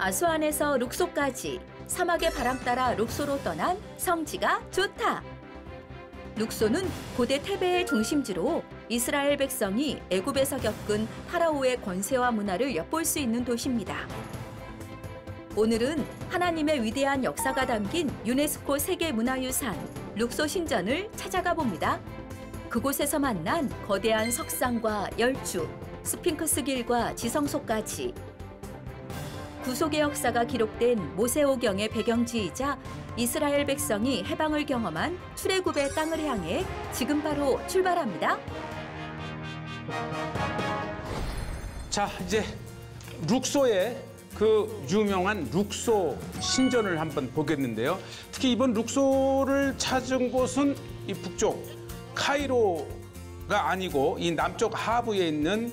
아수안에서 룩소까지 사막의 바람 따라 룩소로 떠난 성지가 좋다. 룩소는 고대 테베의 중심지로 이스라엘 백성이 애굽에서 겪은 파라오의 권세와 문화를 엿볼 수 있는 도시입니다. 오늘은 하나님의 위대한 역사가 담긴 유네스코 세계문화유산 룩소 신전을 찾아가 봅니다. 그곳에서 만난 거대한 석상과 열주, 스핑크스 길과 지성소까지 구속의 역사가 기록된 모세오경의 배경지이자 이스라엘 백성이 해방을 경험한 출애굽의 땅을 향해 지금 바로 출발합니다. 자, 이제 룩소의 그 유명한 룩소 신전을 한번 보겠는데요. 특히 이번 룩소를 찾은 곳은 이 북쪽 카이로가 아니고 이 남쪽 하부에 있는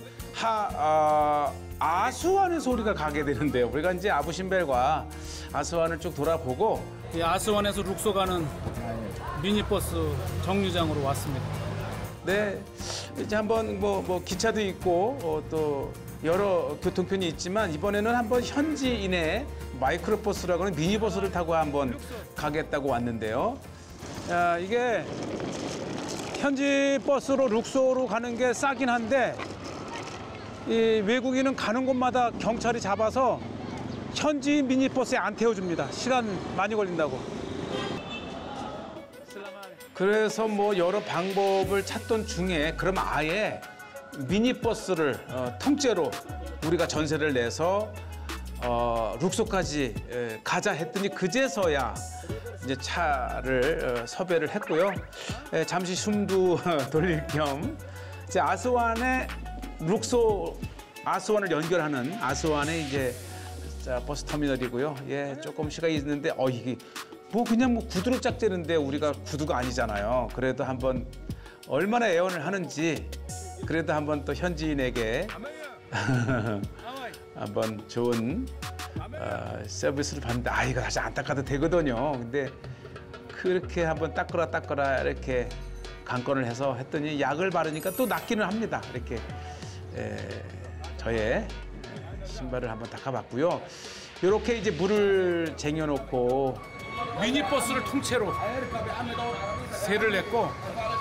아수안에서 우리가 가게 되는데요. 우리가 이제 아부신벨과 아수안을 쭉 돌아보고 이 아수안에서 룩소 가는 미니버스 정류장으로 왔습니다. 네, 이제 한번 뭐 기차도 있고 또 여러 교통편이 있지만 이번에는 한번 현지인의 마이크로버스라고 하는 미니버스를 타고 한번 가겠다고 왔는데요. 이게 현지 버스로 룩소로 가는 게 싸긴 한데 이 외국인은 가는 곳마다 경찰이 잡아서 현지인 미니버스에 안 태워줍니다. 시간 많이 걸린다고. 그래서 뭐 여러 방법을 찾던 중에 그럼 아예 미니버스를 통째로 우리가 전세를 내서 룩소까지 가자 했더니 그제서야 이제 차를 섭외를 했고요. 잠시 숨도 돌릴 겸 이제 아스완의 룩소 아스완을 연결하는 아스완의 이제 버스 터미널이고요. 예, 조금 시간이 있는데 이게 뭐 그냥 뭐 구두로 짝대는데 우리가 구두가 아니잖아요. 그래도 한번 얼마나 애원을 하는지 그래도 한번 또 현지인에게 한번 좋은 서비스를 받는데 이거 사실 안 닦아도 되거든요. 근데 그렇게 한번 닦거라 이렇게 강권을 해서 했더니 약을 바르니까 또 낫기는 합니다. 이렇게 저의 신발을 한번 닦아봤고요. 이렇게 이제 물을 쟁여놓고 미니버스를 통째로 세를 냈고,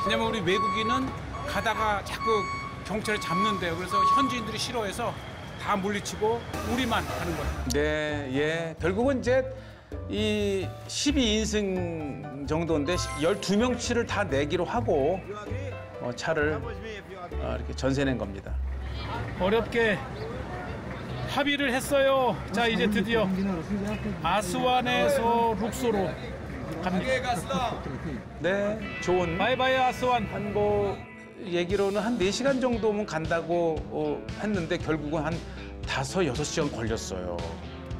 왜냐면 우리 외국인은 가다가 자꾸 경찰이 잡는데요. 그래서 현지인들이 싫어해서 다 물리치고 우리만 하는 거예요. 네, 예. 결국은 이제 이 12인승 정도인데 12명치를 다 내기로 하고 차를 이렇게 전세 낸 겁니다. 어렵게 합의를 했어요. 자, 이제 드디어 아스완에서 룩소로 갑니다. 네, 좋은. 바이바이 아스완. 뭐 얘기로는 한 4시간 정도면 간다고 했는데 결국은 한 5-6시간 걸렸어요.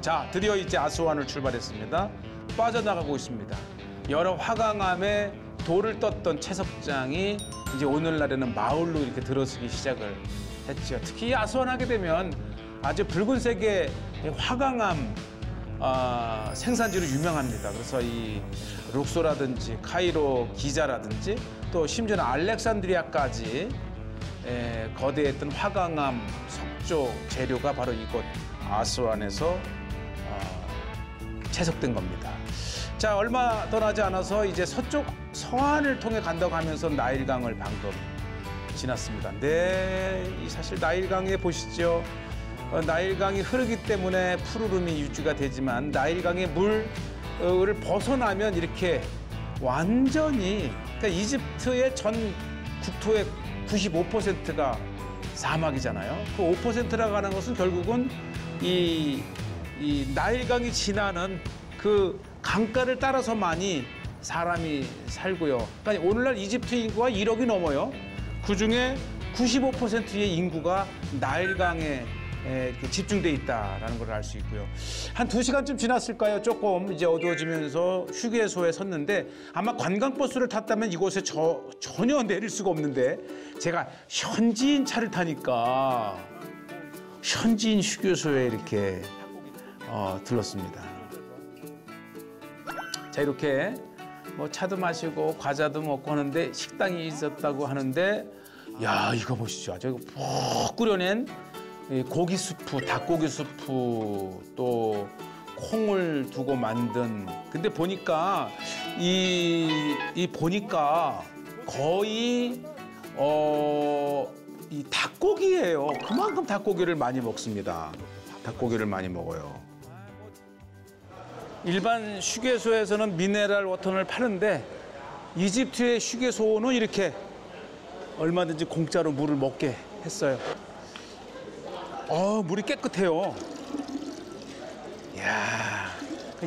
자, 드디어 이제 아스완을 출발했습니다. 빠져나가고 있습니다. 여러 화강암에 돌을 떴던 채석장이 이제 오늘날에는 마을로 이렇게 들어서기 시작을 했죠. 특히 아스완 하게 되면 아주 붉은색의 화강암 생산지로 유명합니다. 그래서 이 룩소라든지 카이로 기자라든지 또 심지어는 알렉산드리아까지 거대했던 화강암 석조 재료가 바로 이곳 아스완에서 채석된 겁니다. 자, 얼마 더 나지 않아서 이제 서쪽 서안을 통해 간다고 하면서 나일강을 방금 지났습니다. 네, 사실 나일강에 보시죠. 나일강이 흐르기 때문에 푸르름이 유지가 되지만 나일강의 물을 벗어나면 이렇게 완전히 그러니까 이집트의 전 국토의 95%가 사막이잖아요. 그 5%라고 하는 것은 결국은 이 나일강이 지나는 그 강가를 따라서만이 사람이 살고요. 그러니까 오늘날 이집트 인구가 1억이 넘어요. 그중에 95%의 인구가 나일강에 이렇게 집중돼 있다라는 걸 알 수 있고요. 한 2시간쯤 지났을까요? 조금 이제 어두워지면서 휴게소에 섰는데 아마 관광버스를 탔다면 이곳에 전혀 내릴 수가 없는데 제가 현지인 차를 타니까 현지인 휴게소에 이렇게 들렀습니다. 자, 이렇게 뭐 차도 마시고 과자도 먹고 하는데 식당이 있었다고 하는데 야, 이거 보시죠. 아주 푹 끓여낸 이 고기 수프, 닭고기 수프 또 콩을 두고 만든. 근데 보니까 보니까 거의 이 닭고기예요. 그만큼 닭고기를 많이 먹습니다. 닭고기를 많이 먹어요. 일반 휴게소에서는 미네랄 워터를 파는데 이집트의 휴게소는 이렇게 얼마든지 공짜로 물을 먹게 했어요. 물이 깨끗해요. 이야,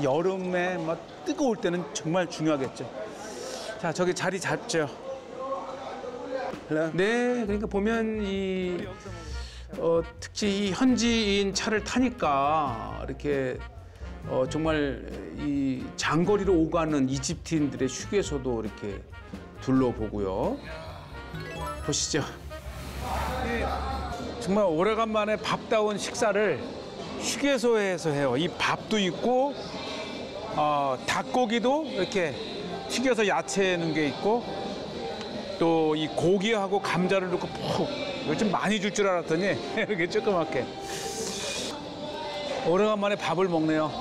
여름에 막 뜨거울 때는 정말 중요하겠죠. 자, 저기 자리 잡죠. 네, 그러니까 보면 특히 이 현지인 차를 타니까 이렇게 정말 이 장거리로 오가는 이집트인들의 휴게소도 이렇게 둘러보고요. 보시죠. 정말 오래간만에 밥다운 식사를 휴게소에서 해요. 이 밥도 있고 닭고기도 이렇게 튀겨서 야채 넣은 게 있고 또 이 고기하고 감자를 넣고 푹. 이거 좀 많이 줄 줄 알았더니 이렇게 조그맣게. 오래간만에 밥을 먹네요.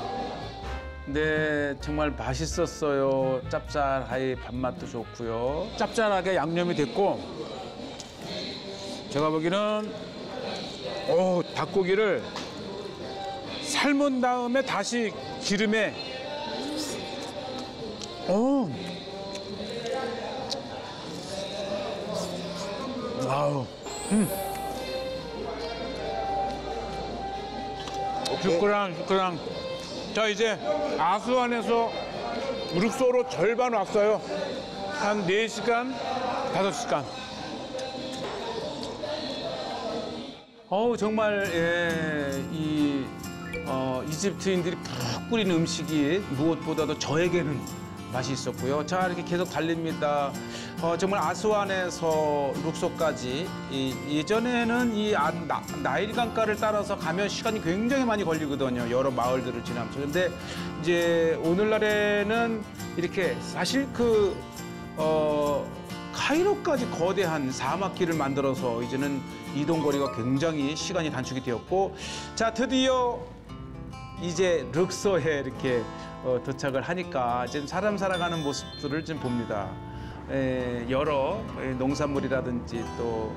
네, 정말 맛있었어요. 짭짤하게 밥맛도 좋고요. 짭짤하게 양념이 됐고 제가 보기에는 닭고기를 삶은 다음에 다시 기름에 슈크랑. 자, 이제 아스완에서 룩소로 절반 왔어요. 한 4시간, 5시간. 정말 이집트인들이 푹 끓인 음식이 무엇보다도 저에게는 맛이 있었고요. 자, 이렇게 계속 달립니다. 정말 아스완에서 룩소까지 예전에는 이 나일강가를 따라서 가면 시간이 굉장히 많이 걸리거든요. 여러 마을들을 지나면서. 근데 이제 오늘날에는 이렇게 사실 카이로까지 거대한 사막길을 만들어서 이제는 이동거리가 굉장히 시간이 단축이 되었고, 자, 드디어 이제 룩소에 이렇게 도착을 하니까 지금 사람 살아가는 모습들을 좀 봅니다. 여러 농산물이라든지 또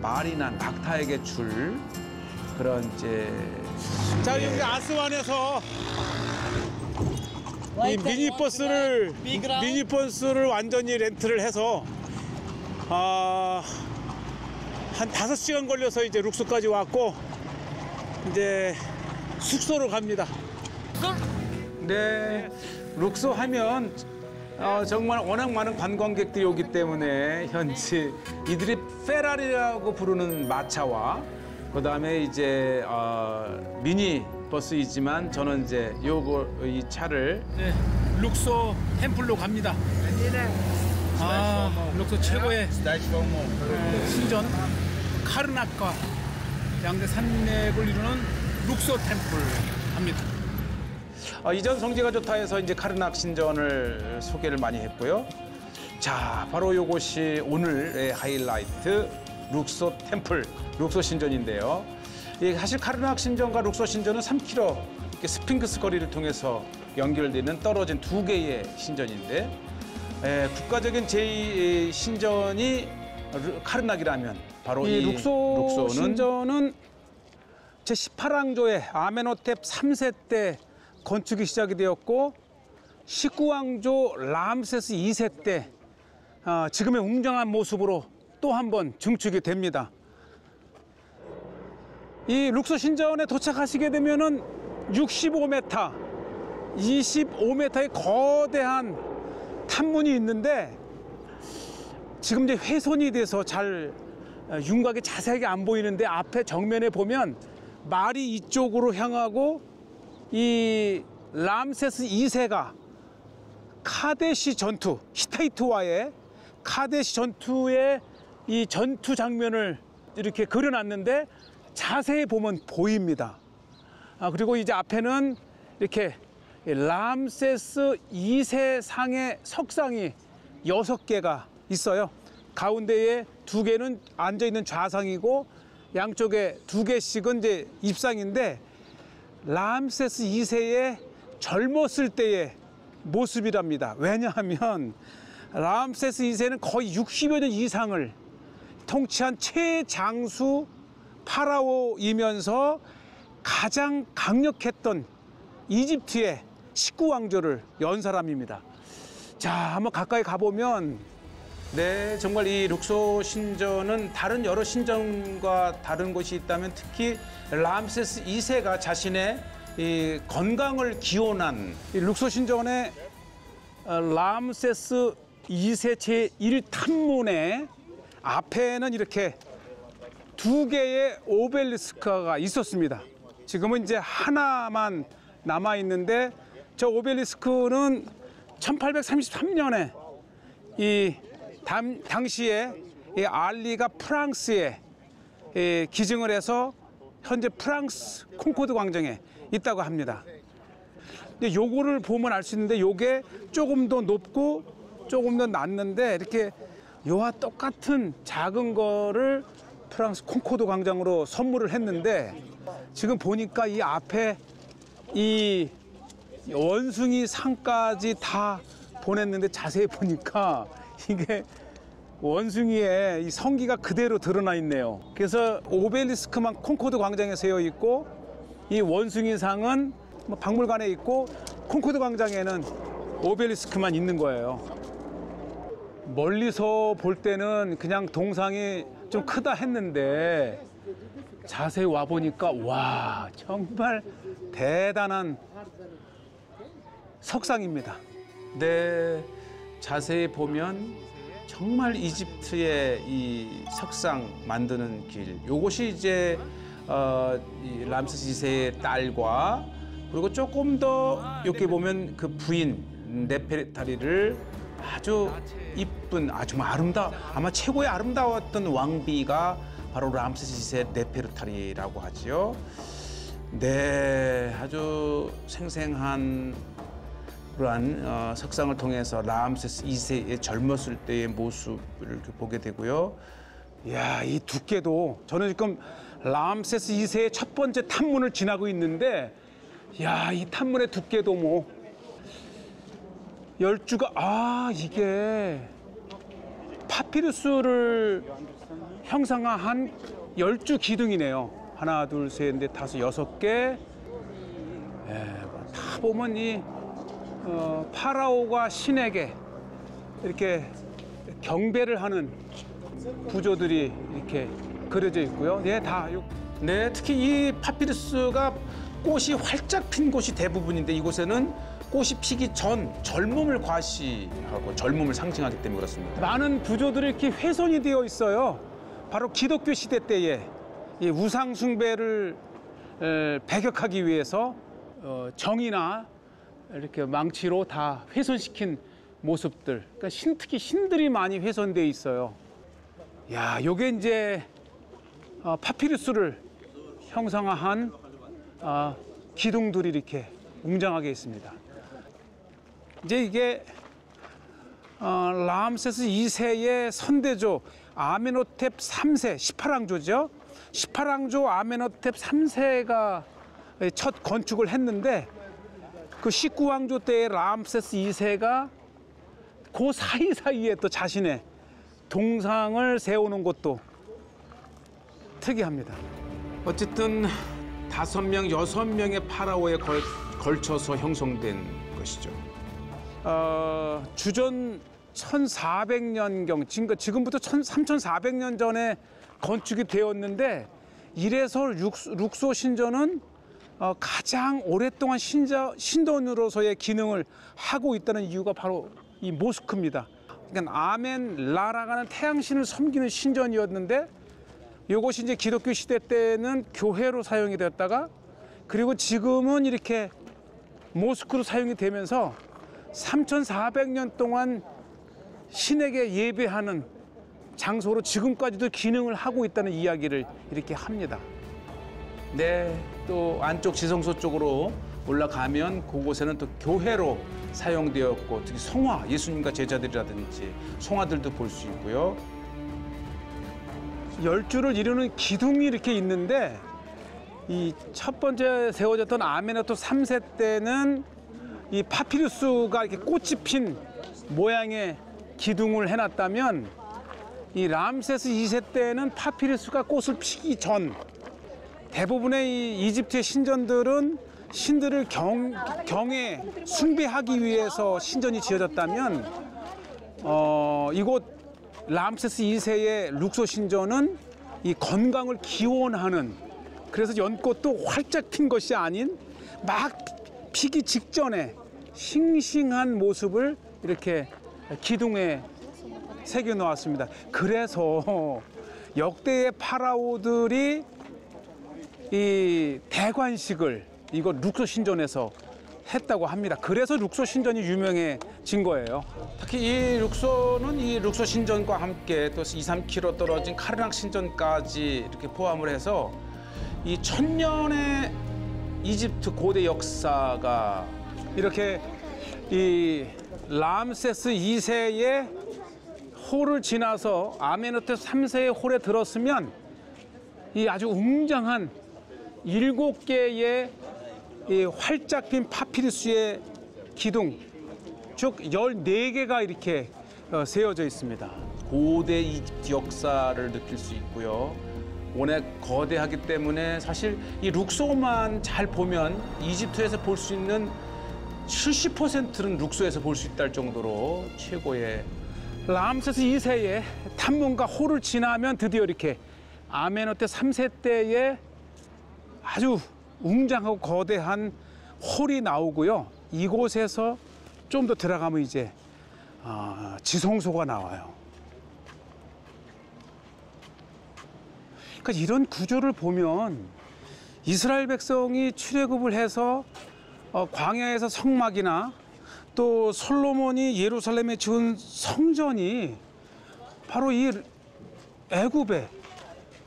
말이나 낙타에게 줄 그런 이제. 자, 여기 아스완에서 이 미니버스를 완전히 렌트를 해서 한 5시간 걸려서 이제 룩소까지 왔고 이제 숙소로 갑니다. 네, 룩소 하면 정말 워낙 많은 관광객들이 오기 때문에 현지 이들이 페라리라고 부르는 마차와 그다음에 이제 미니 버스이지만 저는 이제 이 차를 룩소 템플로 갑니다. 룩소 최고의 신전 카르나크와 양대 산맥을 이루는 룩소 템플 갑니다. 이전 성지가 좋다 해서 이제 카르낙 신전을 소개를 많이 했고요. 자, 바로 이것이 오늘의 하이라이트 룩소 템플, 룩소 신전인데요. 사실 카르낙 신전과 룩소 신전은 3km 이렇게 스핑크스 거리를 통해서 연결되는 떨어진 2개의 신전인데 국가적인 제2 신전이 카르낙이라면 바로 이 룩소 신전은 제18왕조의 아멘호텝 3세 때 건축이 시작이 되었고 19왕조 람세스 2세 때 지금의 웅장한 모습으로 또 한 번 증축이 됩니다. 이 룩소 신전에 도착하시게 되면은 65m, 25m의 거대한 탐문이 있는데 지금 이제 훼손이 돼서 잘 윤곽이 자세하게 안 보이는데 앞에 정면에 보면 말이 이쪽으로 향하고 이 람세스 2세가 카데시 전투, 히타이트와의 카데시 전투의 이 전투 장면을 이렇게 그려놨는데 자세히 보면 보입니다. 그리고 이제 앞에는 이렇게 람세스 2세 상의 석상이 6개가 있어요. 가운데에 2개는 앉아있는 좌상이고 양쪽에 2개씩은 이제 입상인데 람세스 2세의 젊었을 때의 모습이랍니다. 왜냐하면 람세스 2세는 거의 60여 년 이상을 통치한 최장수 파라오이면서 가장 강력했던 이집트의 19왕조를 연 사람입니다. 자, 한번 가까이 가보면 네, 정말 이 룩소 신전은 다른 여러 신전과 다른 곳이 있다면 특히 람세스 2세가 자신의 이 건강을 기원한 이 룩소 신전의 람세스 2세 제1탐문의 앞에는 이렇게 2개의 오벨리스크가 있었습니다. 지금은 이제 하나만 남아 있는데 저 오벨리스크는 1833년에 이 당시에 이 알리가 프랑스에 기증을 해서 현재 프랑스 콩코드 광장에 있다고 합니다. 근데 요거를 보면 알 수 있는데 요게 조금 더 높고 조금 더 낮는데 이렇게 요와 똑같은 작은 거를 프랑스 콩코드 광장으로 선물을 했는데 지금 보니까 이 앞에 이 원숭이 상까지 다 보냈는데 자세히 보니까 이게 원숭이의 이 성기가 그대로 드러나 있네요. 그래서 오벨리스크만 콩코드 광장에 세워 있고 이 원숭이 상은 박물관에 있고 콩코드 광장에는 오벨리스크만 있는 거예요. 멀리서 볼 때는 그냥 동상이 좀 크다 했는데 자세히 와 보니까 와, 정말 대단한 석상입니다. 네, 자세히 보면 정말 이집트의 이 석상 만드는 길, 요것이 이제 이 람세스 2세의 딸과 그리고 조금 더 이렇게 보면 그 부인 네페르타리를 아주 이쁜, 아주 아마 최고의 아름다웠던 왕비가 바로 람세스 2세 네페르타리라고 하지요. 네, 아주 생생한 그러한 석상을 통해서 람세스 2세의 젊었을 때의 모습을 이렇게 보게 되고요. 이야, 이 두께도 저는 지금 람세스 2세의 첫 번째 탐문을 지나고 있는데, 야, 이 탐문의 두께도 뭐 12가 이게 파피루스를 형상화한 12 기둥이네요. 하나, 둘, 셋, 넷, 다섯, 6개. 다 보면 이 파라오가 신에게 이렇게 경배를 하는 구조들이 이렇게 그려져 있고요. 네, 네, 특히 이 파피루스가 꽃이 활짝 핀 곳이 대부분인데 이곳에는 꽃이 피기 전 젊음을 과시하고 젊음을 상징하기 때문에 그렇습니다. 많은 구조들이 이렇게 훼손이 되어 있어요. 바로 기독교 시대 때에 이 우상 숭배를 배격하기 위해서 정이나 이렇게 망치로 다 훼손시킨 모습들. 그러니까 특히 신들이 많이 훼손돼 있어요. 야, 요게 이제 파피루스를 형상화한 기둥들이 이렇게 웅장하게 있습니다. 이제 이게 람세스 2세의 선대조 아멘호텝 3세 18왕조죠. 18왕조 아멘호텝 3세가 첫 건축을 했는데 그 19왕조 때의 람세스 2세가 그 사이사이에 또 자신의 동상을 세우는 것도 특이합니다. 어쨌든 5명, 6명의 파라오에 걸쳐서 형성된 것이죠. 주전 1400년경, 지금부터 3400년 전에 건축이 되었는데 이래서 룩소 신전은 가장 오랫동안 신전으로서의 기능을 하고 있다는 이유가 바로 이 모스크입니다. 그러니까 아멘 라라고 하는 태양신을 섬기는 신전이었는데 이것이 이제 기독교 시대 때는 교회로 사용이 되었다가 그리고 지금은 이렇게 모스크로 사용이 되면서 3400년 동안 신에게 예배하는 장소로 지금까지도 기능을 하고 있다는 이야기를 이렇게 합니다. 네, 또 안쪽 지성소 쪽으로 올라가면 그곳에는 또 교회로 사용되었고 특히 성화, 예수님과 제자들이라든지 성화들도 볼 수 있고요. 열주를 이루는 기둥이 이렇게 있는데 이 첫 번째 세워졌던 아멘호텝 3세 때는 이 파피루스가 이렇게 꽃이 핀 모양의 기둥을 해놨다면 이 람세스 2세 때는 파피루스가 꽃을 피기 전 대부분의 이 이집트의 신전들은 신들을 경에 숭배하기 위해서 신전이 지어졌다면 이곳 람세스 2세의 룩소 신전은 이 건강을 기원하는 그래서 연꽃도 활짝 핀 것이 아닌 막 피기 직전에 싱싱한 모습을 이렇게 기둥에 새겨 놓았습니다. 그래서 역대의 파라오들이 이 대관식을 이거 룩소 신전에서 했다고 합니다. 그래서 룩소 신전이 유명해진 거예요. 특히 이 룩소는 이 룩소 신전과 함께 또 2-3km 떨어진 카르낙 신전까지 이렇게 포함을 해서 이 1000년의 이집트 고대 역사가 이렇게 이 람세스 2세의 홀을 지나서 아멘호텝 3세의 홀에 들었으면 이 아주 웅장한 7개의 이 활짝 핀 파피루스의 기둥, 즉 14개가 이렇게 세워져 있습니다. 고대 이집트 역사를 느낄 수 있고요. 워낙 거대하기 때문에 사실 이 룩소만 잘 보면 이집트에서 볼 수 있는 70%는 룩소에서 볼 수 있다는 정도로 최고의 람세스 2세의 탐문과 홀을 지나면 드디어 이렇게 아멘호텝 3세 때의 아주 웅장하고 거대한 홀이 나오고요. 이곳에서 좀 더 들어가면 이제 지성소가 나와요. 그러니까 이런 구조를 보면 이스라엘 백성이 출애굽을 해서 광야에서 성막이나 또 솔로몬이 예루살렘에 지은 성전이 바로 이 애굽의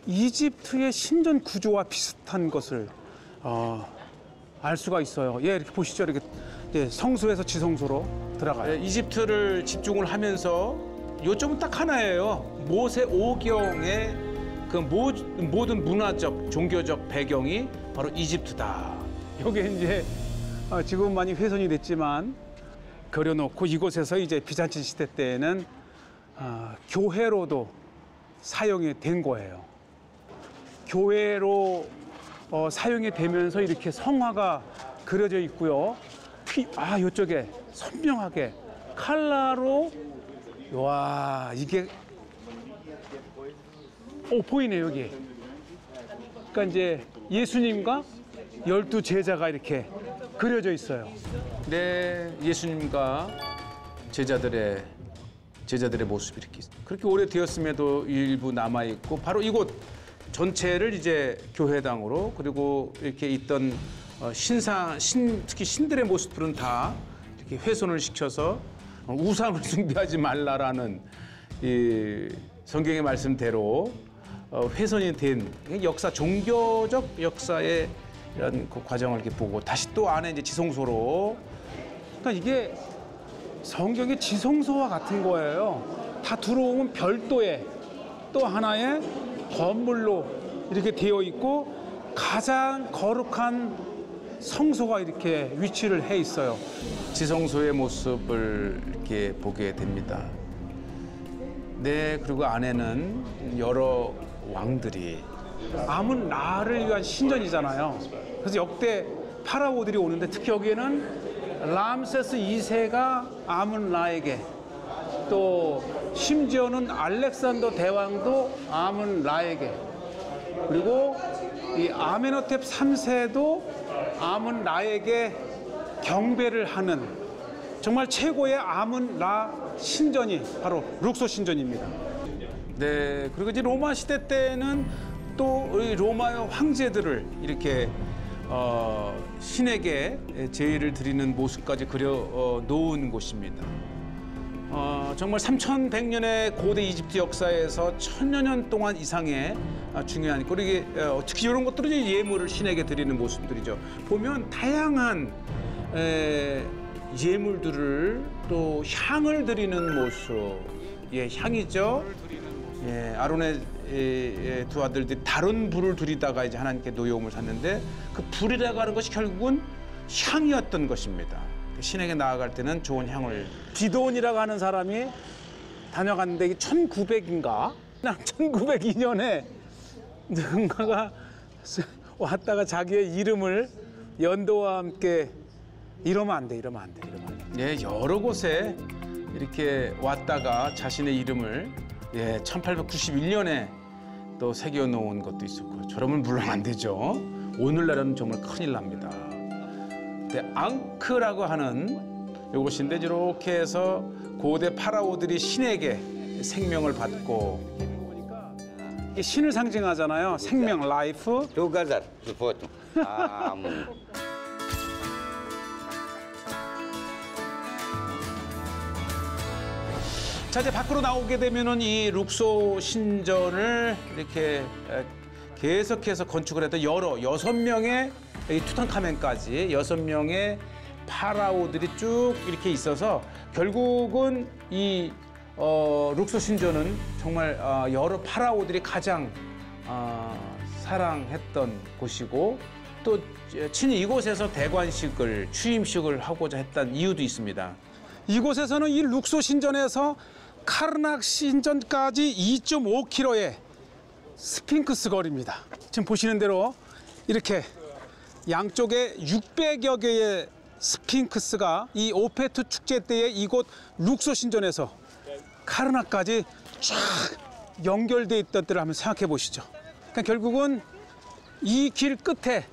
이집트의 신전 구조와 비슷한 것을 알 수가 있어요. 예, 이렇게 보시죠. 이렇게 성소에서 지성소로 들어가요. 이집트를 집중을 하면서 요점은 딱 하나예요. 모세 오경의 그 모든 문화적, 종교적 배경이 바로 이집트다. 이게 이제 지금 많이 훼손이 됐지만 그려놓고 이곳에서 이제 비잔틴 시대 때에는 교회로도 사용이 된 거예요. 교회로 사용이 되면서 이렇게 성화가 그려져 있고요. 이쪽에 선명하게 칼라로 와 이게 보이네 여기. 그러니까 이제 예수님과 12 제자가 이렇게 그려져 있어요. 네, 예수님과 제자들의 모습이 이렇게 그렇게 오래되었음에도 일부 남아 있고 바로 이곳 전체를 이제 교회당으로 그리고 이렇게 있던 특히 신들의 모습들은 다 이렇게 훼손을 시켜서 우상을 숭배하지 말라라는 이 성경의 말씀대로 훼손이 된 종교적 역사의 이런 그 과정을 이렇게 보고 다시 또 안에 이제 지성소로 그러니까 이게 성경의 지성소와 같은 거예요. 다 들어오면 별도의 또 하나의 건물로 이렇게 되어 있고 가장 거룩한 성소가 이렇게 위치를 해 있어요. 지성소의 모습을 이렇게 보게 됩니다. 네, 그리고 안에는 여러 왕들이 아문 라를 위한 신전이잖아요. 그래서 역대 파라오들이 오는데 특히 여기에는 람세스 2세가 아문 라에게 또 심지어는 알렉산더 대왕도 아문 라에게 그리고 이 아멘호텝 3세도 아문 라에게 경배를 하는 정말 최고의 아문 라 신전이 바로 룩소 신전입니다. 네, 그리고 이제 로마 시대 때는 또 로마의 황제들을 이렇게 신에게 제의를 드리는 모습까지 그려 놓은 곳입니다. 정말 3100년의 고대 이집트 역사에서 1000여 년 동안 이상의 중요한 그리고 특히 이런 것들은 예물을 신에게 드리는 모습들이죠. 보면 다양한 예물들을 또 향을 드리는 모습, 향이죠. 아론의 두 아들들이 다른 불을 들이다가 이제 하나님께 노여움을 샀는데 그 불이라고 하는 것이 결국은 향이었던 것입니다. 신에게 나아갈 때는 좋은 향을. 기도원이라고 하는 사람이 다녀갔는데 이게 1900인가? 1902년에 누군가가 왔다가 자기의 이름을 연도와 함께 이러면 안 돼, 이러면 안 돼, 이러면 안 돼. 예, 여러 곳에 이렇게 왔다가 자신의 이름을 1891년에 또 새겨 놓은 것도 있었고, 저러면 물론 안 되죠. 오늘날은 정말 큰일 납니다. 근데 앙크라고 하는 이것인데 이렇게 해서 고대 파라오들이 신에게 생명을 받고, 이게 신을 상징하잖아요. 생명, 라이프. Together, foto. 자, 이제 밖으로 나오게 되면은 이 룩소 신전을 이렇게 계속해서 건축을 했던 여섯 명의 이 투탕카멘까지 6명의 파라오들이 쭉 이렇게 있어서 결국은 이 룩소 신전은 정말 여러 파라오들이 가장 사랑했던 곳이고, 또 친히 이곳에서 대관식을 취임식을 하고자 했던 이유도 있습니다. 이곳에서는 이 룩소 신전에서 카르낙 신전까지 2.5km의 스핑크스 거리입니다. 지금 보시는 대로 이렇게 양쪽에 600여 개의 스핑크스가 이 오페트 축제 때에 이곳 룩소 신전에서 카르낙까지 쫙 연결돼 있던 때를 한번 생각해 보시죠. 그러니까 결국은 이 길 끝에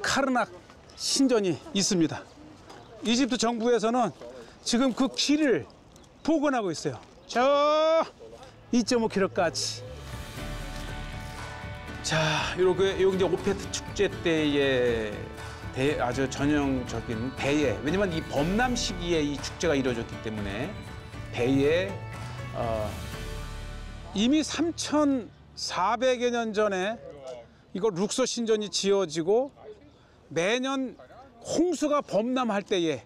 카르낙 신전이 있습니다. 이집트 정부에서는 지금 그 길을 복원하고 있어요. 저 2.5km까지. 자, 이렇게 이제 오페트 축제 때의 아주 전형적인 배에, 왜냐면 이 범람 시기에 이 축제가 이루어졌기 때문에 배에 이미 3,400여 년 전에 이거 룩소 신전이 지어지고 매년 홍수가 범람할 때에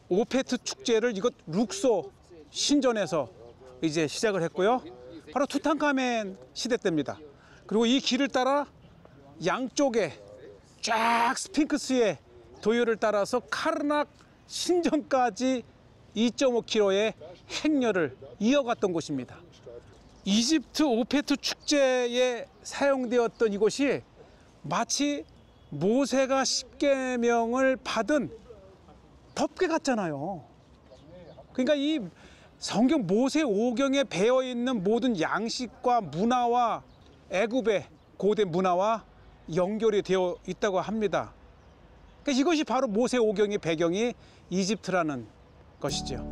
오페트 축제를 이것 룩소 신전에서 이제 시작을 했고요. 바로 투탕카멘 시대 때입니다. 그리고 이 길을 따라 양쪽에 쫙 스핑크스의 도요를 따라서 카르낙 신전까지 2.5km의 행렬을 이어갔던 곳입니다. 이집트 오페트 축제에 사용되었던 이곳이 마치 모세가 10계명을 받은 법궤 같잖아요. 그러니까 이 성경 모세 오경에 배어 있는 모든 양식과 문화와 애굽의 고대 문화와 연결이 되어 있다고 합니다. 그러니까 이것이 바로 모세 오경의 배경이 이집트라는 것이죠.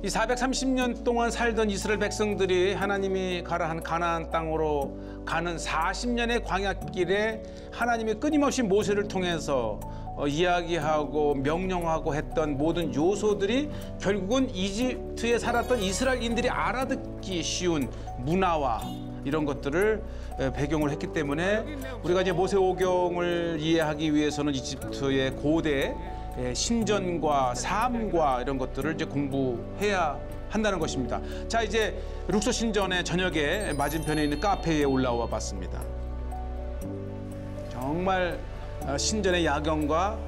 이 430년 동안 살던 이스라엘 백성들이 하나님이 가라 한 가나안 땅으로 가는 40년의 광야길에 하나님이 끊임없이 모세를 통해서 이야기하고 명령하고 했던 모든 요소들이 결국은 이집트에 살았던 이스라엘인들이 알아듣기 쉬운 문화와 이런 것들을 배경을 했기 때문에 우리가 이제 모세오경을 이해하기 위해서는 이집트의 고대 신전과 삶과 이런 것들을 이제 공부해야 한다는 것입니다. 자, 이제 룩소 신전의 저녁에 맞은편에 있는 카페에 올라와 봤습니다. 정말 신전의 야경과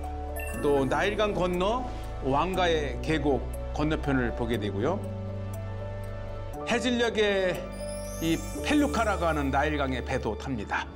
또 나일강 건너 왕가의 계곡 건너편을 보게 되고요. 해질녘에 이 펠루카라고 하는 나일강의 배도 탑니다.